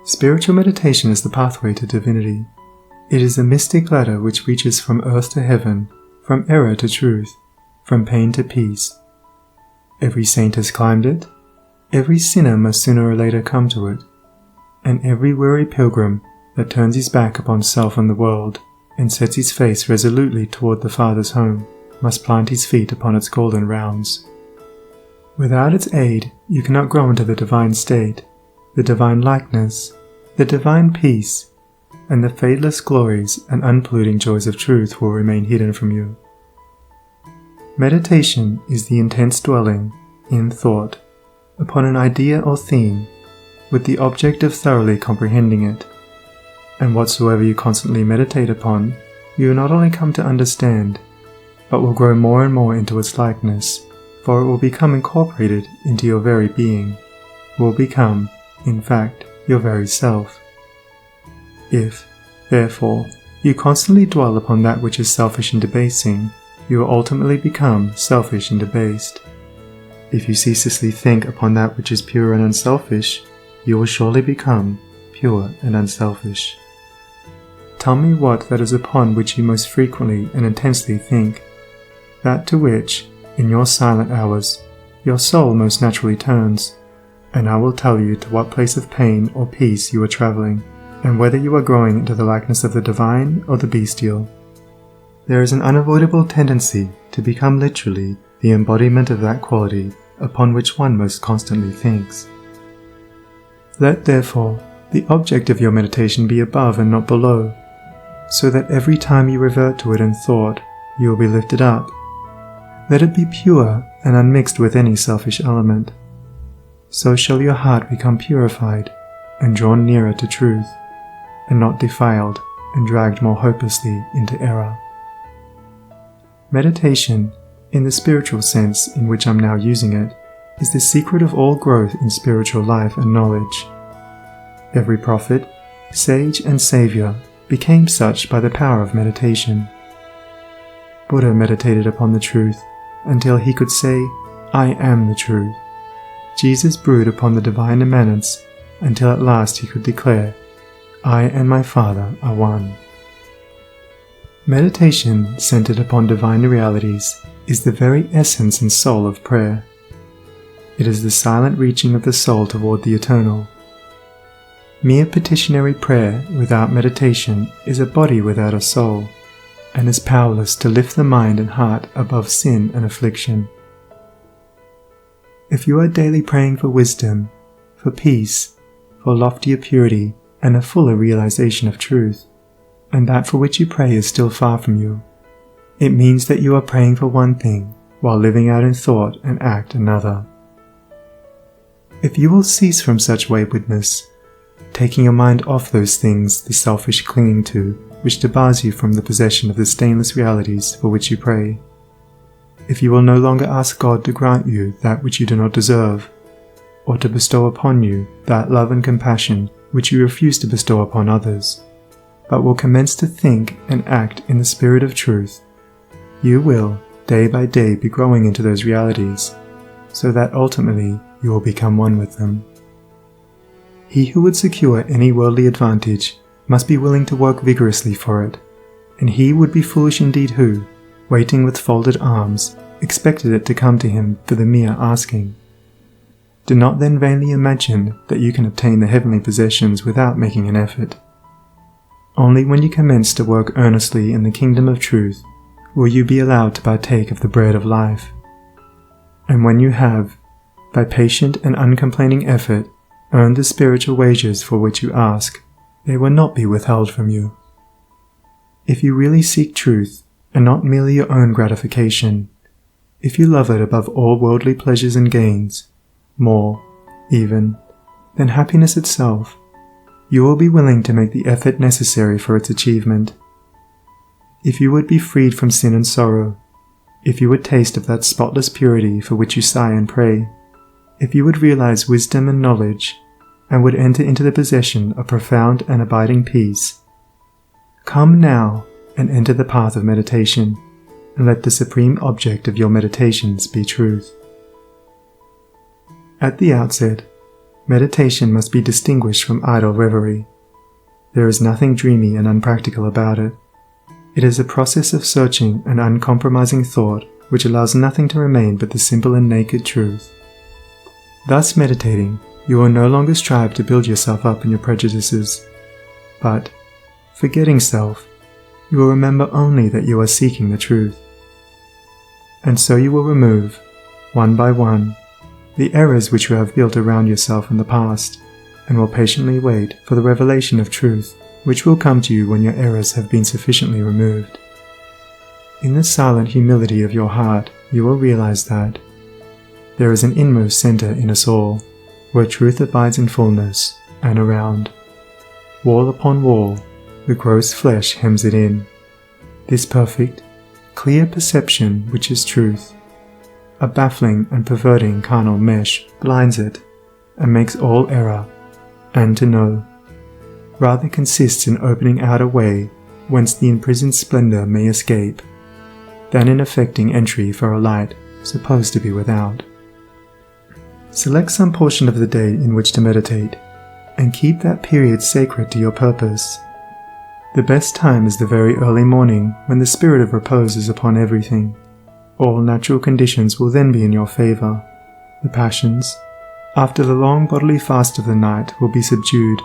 Spiritual meditation is the pathway to divinity. It is a mystic ladder which reaches from earth to heaven, from error to truth, from pain to peace. Every saint has climbed it, every sinner must sooner or later come to it, and every weary pilgrim that turns his back upon self and the world, and sets his face resolutely toward the Father's home, must plant his feet upon its golden rounds. Without its aid, you cannot grow into the divine state, the divine likeness, the divine peace, and the fadeless glories and unpolluting joys of truth will remain hidden from you. Meditation is the intense dwelling, in thought, upon an idea or theme, with the object of thoroughly comprehending it. And whatsoever you constantly meditate upon, you will not only come to understand, but will grow more and more into its likeness, for it will become incorporated into your very being, will become, in fact, your very self. If, therefore, you constantly dwell upon that which is selfish and debasing, you will ultimately become selfish and debased. If you ceaselessly think upon that which is pure and unselfish, you will surely become pure and unselfish. Tell me what that is upon which you most frequently and intensely think, that to which, in your silent hours, your soul most naturally turns, and I will tell you to what place of pain or peace you are traveling, and whether you are growing into the likeness of the divine or the bestial. There is an unavoidable tendency to become literally the embodiment of that quality upon which one most constantly thinks. Let therefore the object of your meditation be above and not below, so that every time you revert to it in thought, you will be lifted up. Let it be pure and unmixed with any selfish element. So shall your heart become purified and drawn nearer to truth, and not defiled and dragged more hopelessly into error. Meditation, in the spiritual sense in which I'm now using it, is the secret of all growth in spiritual life and knowledge. Every prophet, sage and savior became such by the power of meditation. Buddha meditated upon the truth until he could say, "I am the truth." Jesus brooded upon the divine immanence until at last he could declare, "I and my Father are one." Meditation centered upon divine realities is the very essence and soul of prayer. It is the silent reaching of the soul toward the eternal. Mere petitionary prayer without meditation is a body without a soul, and is powerless to lift the mind and heart above sin and affliction. If you are daily praying for wisdom, for peace, for loftier purity, and a fuller realization of truth, and that for which you pray is still far from you, it means that you are praying for one thing while living out in thought and act another. If you will cease from such waywardness, taking your mind off those things the selfish clinging to, which debars you from the possession of the stainless realities for which you pray, if you will no longer ask God to grant you that which you do not deserve, or to bestow upon you that love and compassion which you refuse to bestow upon others, but will commence to think and act in the spirit of truth, you will, day by day, be growing into those realities, so that ultimately you will become one with them. He who would secure any worldly advantage must be willing to work vigorously for it, and he would be foolish indeed who, waiting with folded arms, expected it to come to him for the mere asking. Do not then vainly imagine that you can obtain the heavenly possessions without making an effort. Only when you commence to work earnestly in the kingdom of truth will you be allowed to partake of the bread of life. And when you have, by patient and uncomplaining effort, earned the spiritual wages for which you ask, they will not be withheld from you. If you really seek truth, and not merely your own gratification, if you love it above all worldly pleasures and gains, more, even, than happiness itself, you will be willing to make the effort necessary for its achievement. If you would be freed from sin and sorrow, if you would taste of that spotless purity for which you sigh and pray, if you would realize wisdom and knowledge, and would enter into the possession of profound and abiding peace, come now and enter the path of meditation, and let the supreme object of your meditations be truth. At the outset, meditation must be distinguished from idle reverie. There is nothing dreamy and unpractical about it. It is a process of searching and uncompromising thought which allows nothing to remain but the simple and naked truth. Thus meditating, you will no longer strive to build yourself up in your prejudices, but, forgetting self, you will remember only that you are seeking the truth. And so you will remove, one by one, the errors which you have built around yourself in the past, and will patiently wait for the revelation of truth which will come to you when your errors have been sufficiently removed. In the silent humility of your heart, you will realize that there is an inmost center in us all, where truth abides in fullness, and around, wall upon wall, the gross flesh hems it in. This perfect, clear perception which is truth, a baffling and perverting carnal mesh blinds it, and makes all error, and to know, rather consists in opening out a way whence the imprisoned splendor may escape, than in effecting entry for a light supposed to be without. Select some portion of the day in which to meditate, and keep that period sacred to your purpose. The best time is the very early morning, when the spirit of repose is upon everything. All natural conditions will then be in your favor. The passions, after the long bodily fast of the night, will be subdued.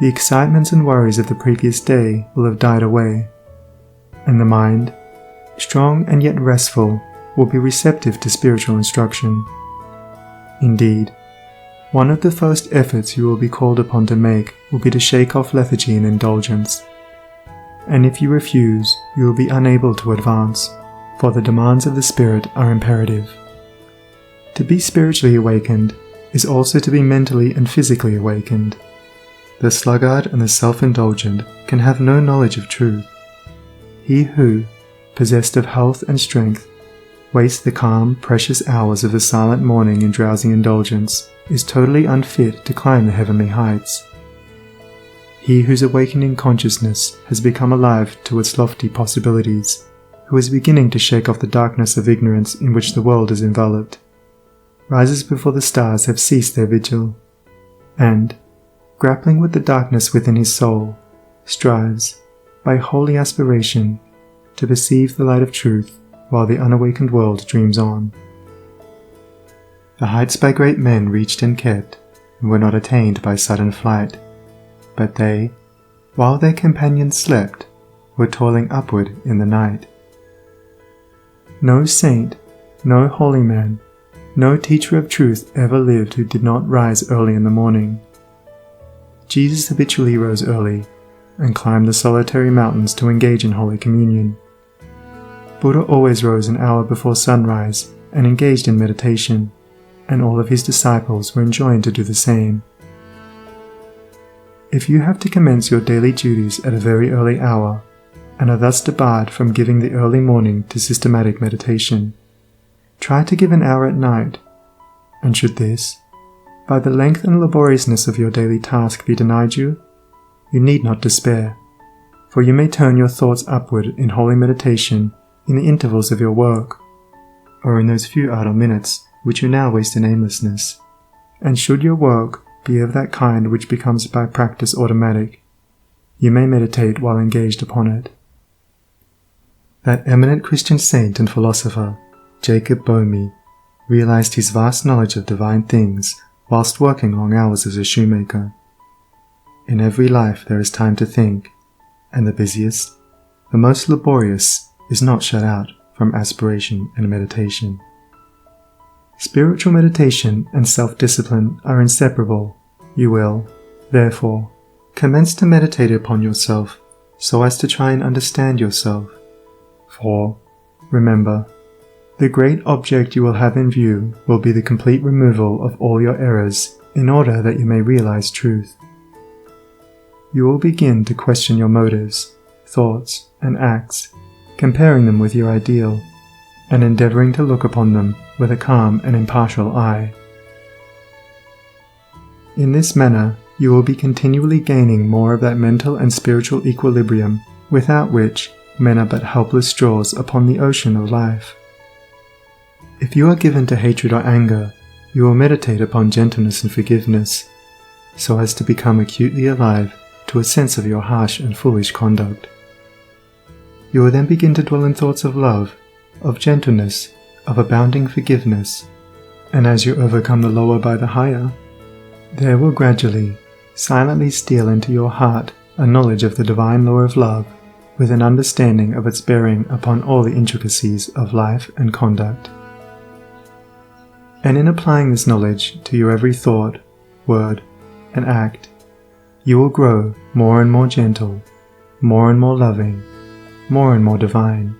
The excitements and worries of the previous day will have died away, and the mind, strong and yet restful, will be receptive to spiritual instruction. Indeed, one of the first efforts you will be called upon to make will be to shake off lethargy and indulgence. And if you refuse, you will be unable to advance, for the demands of the Spirit are imperative. To be spiritually awakened is also to be mentally and physically awakened. The sluggard and the self-indulgent can have no knowledge of truth. He who, possessed of health and strength, wastes the calm, precious hours of the silent morning in drowsy indulgence is totally unfit to climb the heavenly heights. He whose awakening consciousness has become alive to its lofty possibilities, who is beginning to shake off the darkness of ignorance in which the world is enveloped, rises before the stars have ceased their vigil, and, grappling with the darkness within his soul, strives, by holy aspiration, to perceive the light of truth while the unawakened world dreams on. The heights by great men reached and kept, and were not attained by sudden flight, but they, while their companions slept, were toiling upward in the night. No saint, no holy man, no teacher of truth ever lived who did not rise early in the morning. Jesus habitually rose early, and climbed the solitary mountains to engage in Holy Communion. Buddha always rose an hour before sunrise and engaged in meditation, and all of his disciples were enjoined to do the same. If you have to commence your daily duties at a very early hour, and are thus debarred from giving the early morning to systematic meditation, try to give an hour at night, and should this, by the length and laboriousness of your daily task, be denied you, you need not despair, for you may turn your thoughts upward in holy meditation in the intervals of your work, or in those few idle minutes which you now waste in aimlessness. And should your work be of that kind which becomes by practice automatic, you may meditate while engaged upon it. That eminent Christian saint and philosopher, Jacob Boehme, realized his vast knowledge of divine things whilst working long hours as a shoemaker. In every life there is time to think, and the busiest, the most laborious, is not shut out from aspiration and meditation. Spiritual meditation and self-discipline are inseparable. You will, therefore, commence to meditate upon yourself so as to try and understand yourself. For, remember, the great object you will have in view will be the complete removal of all your errors in order that you may realize truth. You will begin to question your motives, thoughts, and acts, comparing them with your ideal, and endeavoring to look upon them with a calm and impartial eye. In this manner, you will be continually gaining more of that mental and spiritual equilibrium without which men are but helpless straws upon the ocean of life. If you are given to hatred or anger, you will meditate upon gentleness and forgiveness, so as to become acutely alive to a sense of your harsh and foolish conduct. You will then begin to dwell in thoughts of love, of gentleness, of abounding forgiveness, and as you overcome the lower by the higher, there will gradually, silently steal into your heart a knowledge of the divine law of love, with an understanding of its bearing upon all the intricacies of life and conduct. And in applying this knowledge to your every thought, word, and act, you will grow more and more gentle, more and more loving, more and more divine.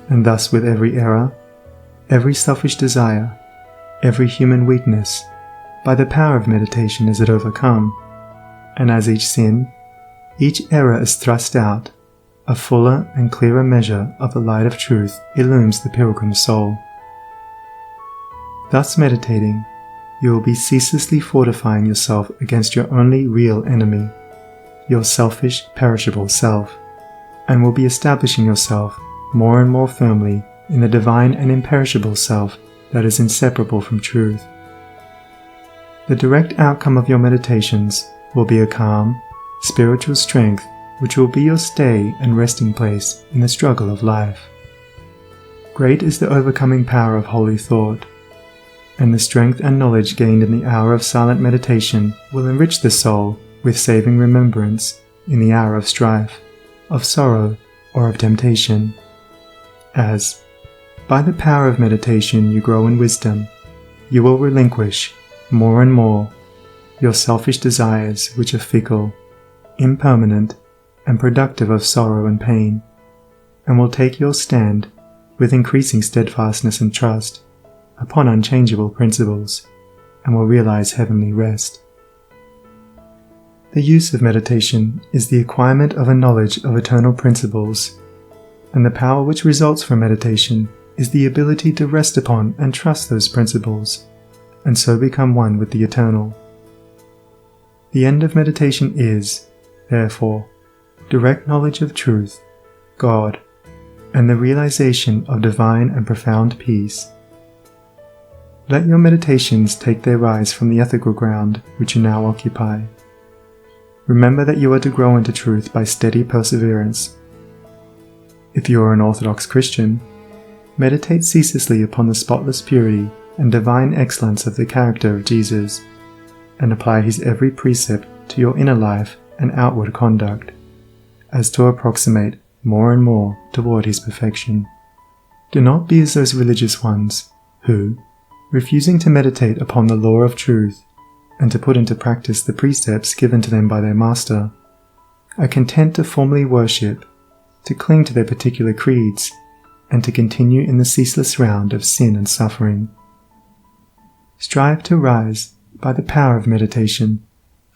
And thus with every error, every selfish desire, every human weakness, by the power of meditation is it overcome, and as each sin, each error is thrust out, a fuller and clearer measure of the light of truth illumes the pilgrim's soul. Thus meditating, you will be ceaselessly fortifying yourself against your only real enemy, your selfish, perishable self, and will be establishing yourself more and more firmly in the divine and imperishable self that is inseparable from truth. The direct outcome of your meditations will be a calm, spiritual strength which will be your stay and resting place in the struggle of life. Great is the overcoming power of holy thought, and the strength and knowledge gained in the hour of silent meditation will enrich the soul with saving remembrance in the hour of strife, of sorrow, or of temptation. As, by the power of meditation you grow in wisdom, you will relinquish, more and more, your selfish desires which are fickle, impermanent, and productive of sorrow and pain, and will take your stand, with increasing steadfastness and trust, upon unchangeable principles, and will realize heavenly rest. The use of meditation is the acquirement of a knowledge of eternal principles, and the power which results from meditation is the ability to rest upon and trust those principles, and so become one with the eternal. The end of meditation is, therefore, direct knowledge of truth, God, and the realization of divine and profound peace. Let your meditations take their rise from the ethical ground which you now occupy. Remember that you are to grow into truth by steady perseverance. If you are an Orthodox Christian, meditate ceaselessly upon the spotless purity and divine excellence of the character of Jesus, and apply his every precept to your inner life and outward conduct, as to approximate more and more toward his perfection. Do not be as those religious ones who, refusing to meditate upon the law of truth and to put into practice the precepts given to them by their master, are content to formally worship, to cling to their particular creeds, and to continue in the ceaseless round of sin and suffering. Strive to rise, by the power of meditation,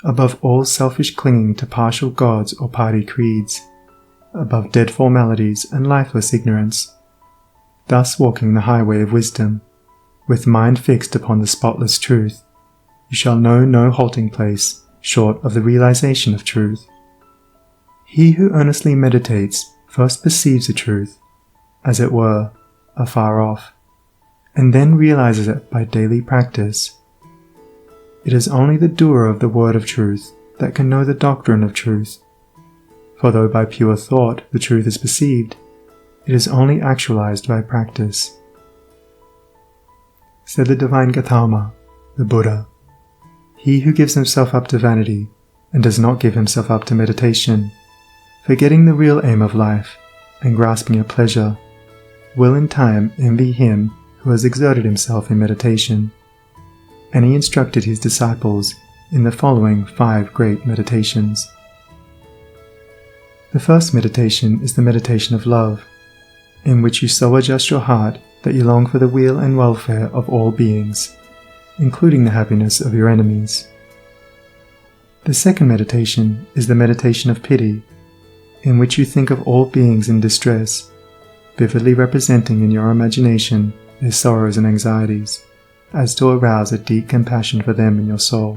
above all selfish clinging to partial gods or party creeds, above dead formalities and lifeless ignorance, thus walking the highway of wisdom, with mind fixed upon the spotless truth. You shall know no halting place short of the realization of truth. He who earnestly meditates first perceives the truth, as it were, afar off, and then realizes it by daily practice. It is only the doer of the word of truth that can know the doctrine of truth, for though by pure thought the truth is perceived, it is only actualized by practice. Said the divine Gautama, the Buddha, "He who gives himself up to vanity and does not give himself up to meditation, forgetting the real aim of life and grasping at pleasure, will in time envy him who has exerted himself in meditation." And he instructed his disciples in the following 5 great meditations. The first meditation is the meditation of love, in which you so adjust your heart that you long for the weal and welfare of all beings, including the happiness of your enemies. The second meditation is the meditation of pity, in which you think of all beings in distress, vividly representing in your imagination their sorrows and anxieties, as to arouse a deep compassion for them in your soul.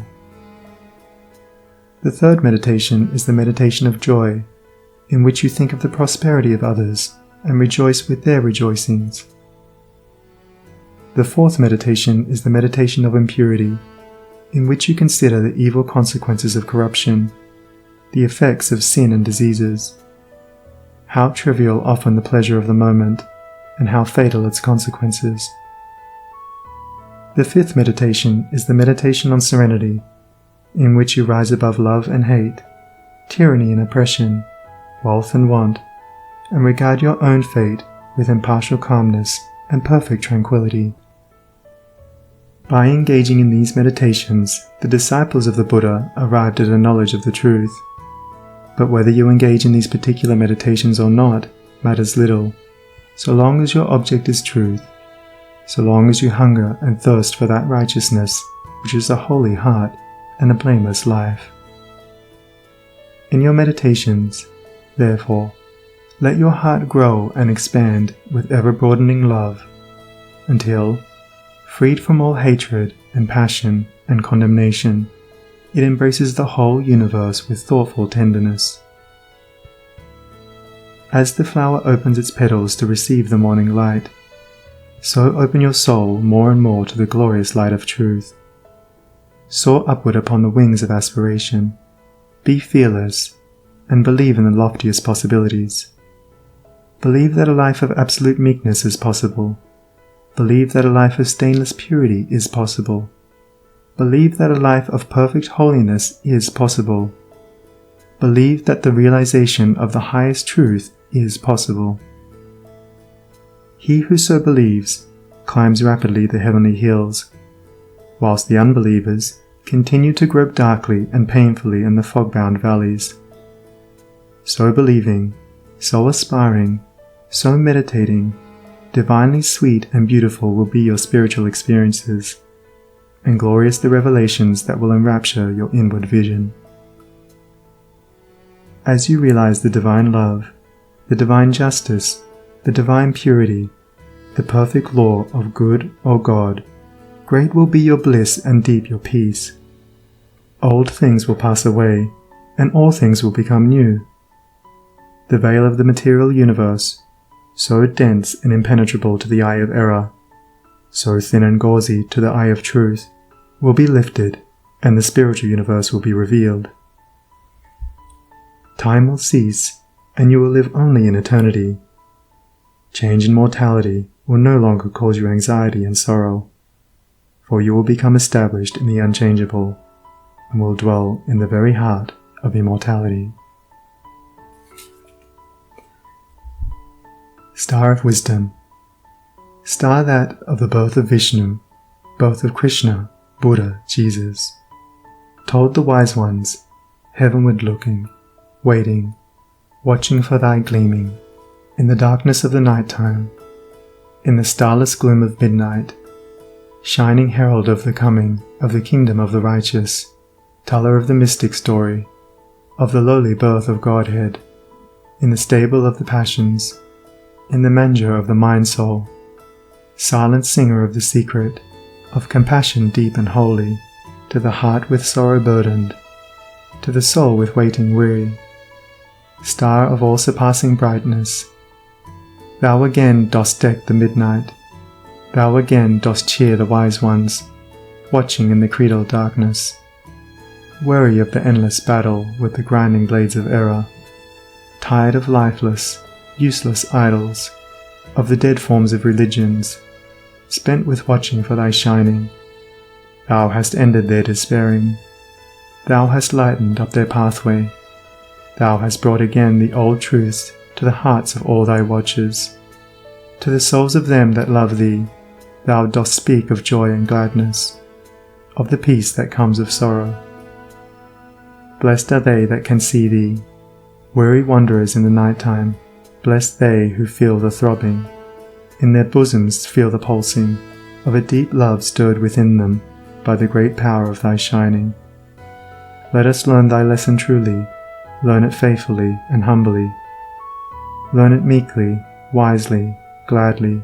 The third meditation is the meditation of joy, in which you think of the prosperity of others and rejoice with their rejoicings. The fourth meditation is the meditation of impurity, in which you consider the evil consequences of corruption, the effects of sin and diseases. How trivial often the pleasure of the moment, and how fatal its consequences. The fifth meditation is the meditation on serenity, in which you rise above love and hate, tyranny and oppression, wealth and want, and regard your own fate with impartial calmness and perfect tranquility. By engaging in these meditations, the disciples of the Buddha arrived at a knowledge of the truth. But whether you engage in these particular meditations or not matters little, so long as your object is truth, so long as you hunger and thirst for that righteousness which is a holy heart and a blameless life. In your meditations, therefore, let your heart grow and expand with ever-broadening love, until, freed from all hatred and passion and condemnation, it embraces the whole universe with thoughtful tenderness. As the flower opens its petals to receive the morning light, so open your soul more and more to the glorious light of truth. Soar upward upon the wings of aspiration, be fearless, and believe in the loftiest possibilities. Believe that a life of absolute meekness is possible. Believe that a life of stainless purity is possible. Believe that a life of perfect holiness is possible. Believe that the realization of the highest truth is possible. He who so believes climbs rapidly the heavenly hills, whilst the unbelievers continue to grope darkly and painfully in the fog-bound valleys. So believing, so aspiring, so meditating, divinely sweet and beautiful will be your spiritual experiences, and glorious the revelations that will enrapture your inward vision. As you realize the divine love, the divine justice, the divine purity, the perfect law of good or God, great will be your bliss and deep your peace. Old things will pass away, and all things will become new. The veil of the material universe, so dense and impenetrable to the eye of error, so thin and gauzy to the eye of truth, will be lifted, and the spiritual universe will be revealed. Time will cease, and you will live only in eternity. Change and mortality will no longer cause you anxiety and sorrow, for you will become established in the unchangeable, and will dwell in the very heart of immortality. Star of Wisdom. Star that of the birth of Vishnu, both of Krishna, Buddha, Jesus. Told the wise ones, heavenward looking, waiting, watching for thy gleaming, in the darkness of the night time, in the starless gloom of midnight, shining herald of the coming of the kingdom of the righteous, teller of the mystic story, of the lowly birth of Godhead, in the stable of the passions, in the manger of the mind-soul, silent singer of the secret, of compassion deep and holy, to the heart with sorrow burdened, to the soul with waiting weary, star of all-surpassing brightness, thou again dost deck the midnight, thou again dost cheer the wise ones, watching in the creedal darkness, weary of the endless battle with the grinding blades of error, tired of lifeless, useless idols, of the dead forms of religions, spent with watching for thy shining. Thou hast ended their despairing. Thou hast lightened up their pathway. Thou hast brought again the old truths to the hearts of all thy watchers. To the souls of them that love thee, thou dost speak of joy and gladness, of the peace that comes of sorrow. Blessed are they that can see thee, weary wanderers in the night time. Blessed they who feel the throbbing, in their bosoms feel the pulsing, of a deep love stirred within them by the great power of thy shining. Let us learn thy lesson truly, learn it faithfully and humbly. Learn it meekly, wisely, gladly,